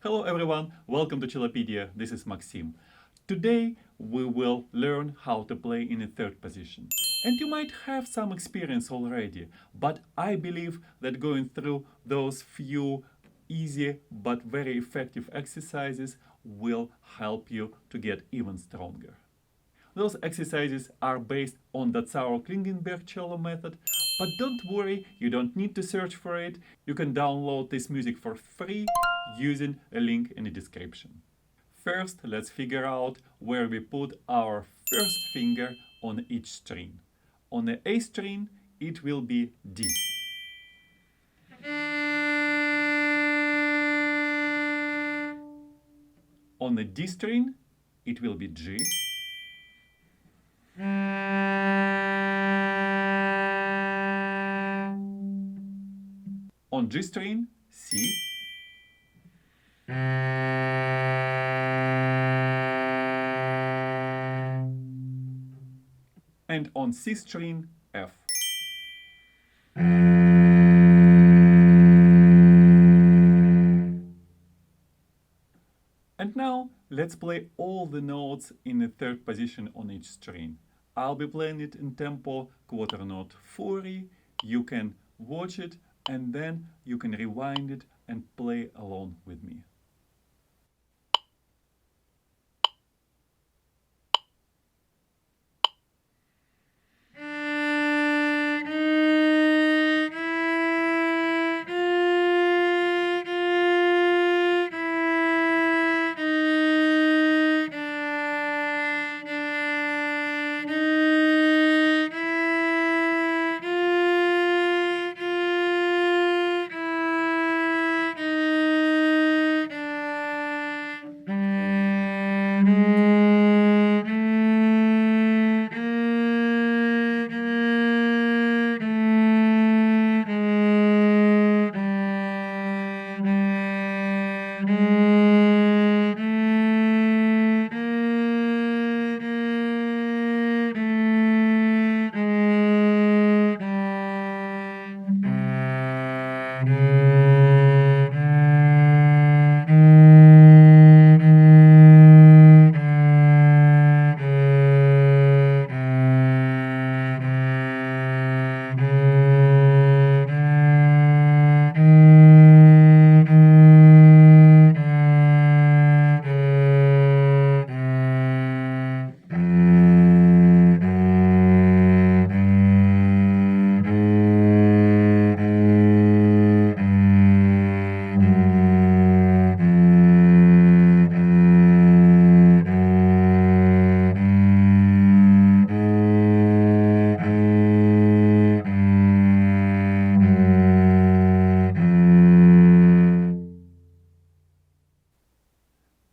Hello everyone, welcome to Cellopedia. This is Maxim. Today we will learn how to play in a third position. And you might have some experience already, but I believe that going through those few easy but very effective exercises will help you to get even stronger. Those exercises are based on Dotzauer-Klingenberg cello method, but don't worry, you don't need to search for it. You can download this music for free using a link in the description. First, let's figure out where we put our first finger on each string. On the A string, it will be D. On the D string, it will be G. On G string, C. And on C string, F. And now let's play all the notes in the third position on each string. I'll be playing it in tempo quarter note 40. You can watch it and then you can rewind it and play along with me.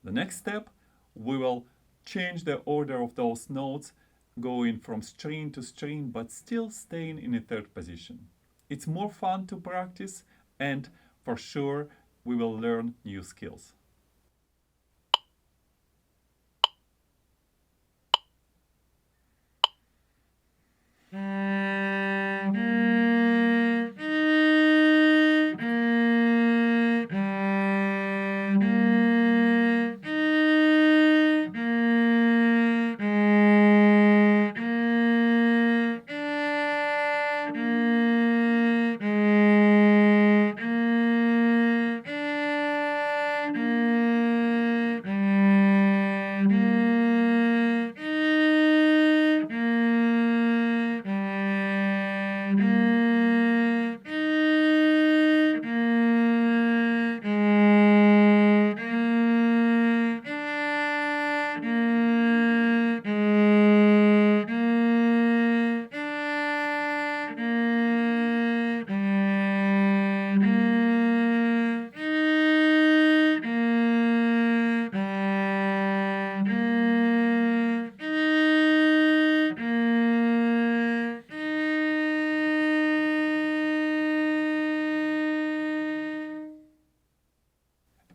The next step, we will change the order of those notes, going from string to string, but still staying in a third position. It's more fun to practice, and for sure, we will learn new skills.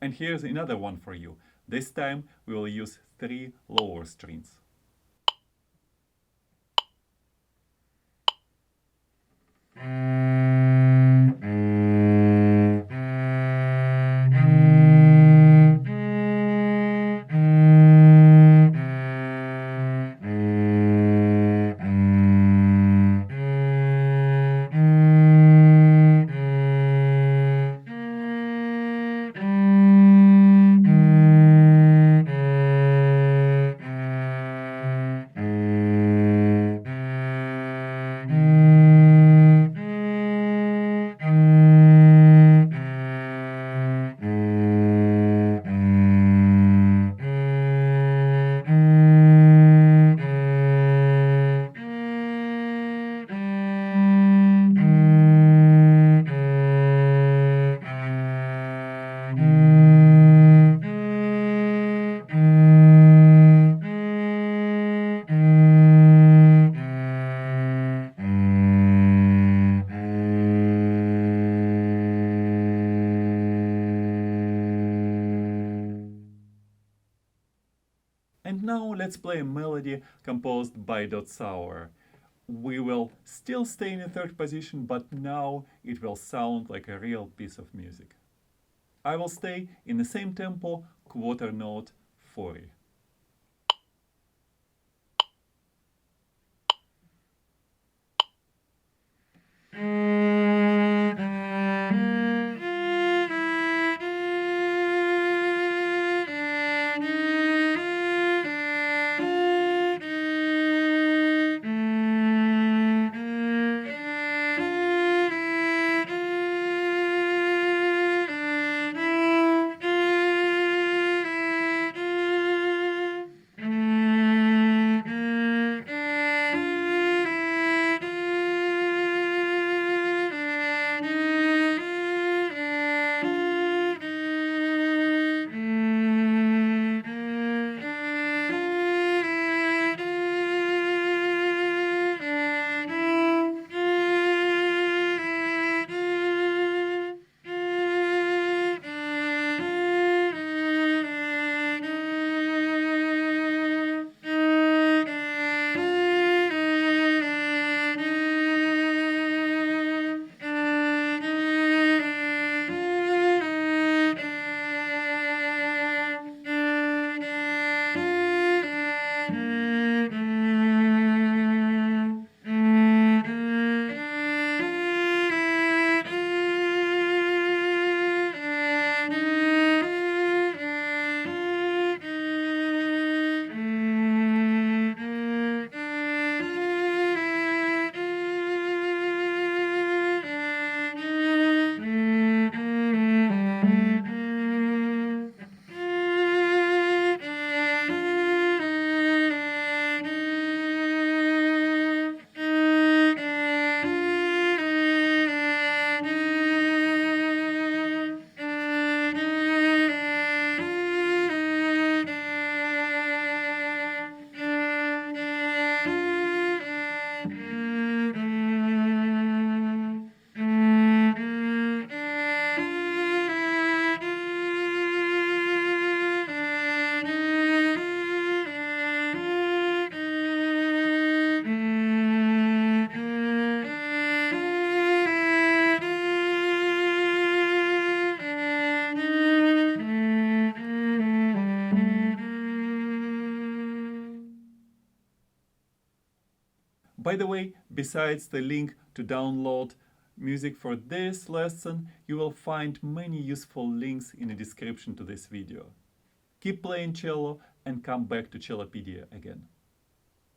And here's another one for you. This time we will use 3 lower strings. And now let's play a melody composed by Dotzauer. We will still stay in the third position, but now it will sound like a real piece of music. I will stay in the same tempo, quarter note 40. By the way, besides the link to download music for this lesson, you will find many useful links in the description to this video. Keep playing cello and come back to Cellopedia again.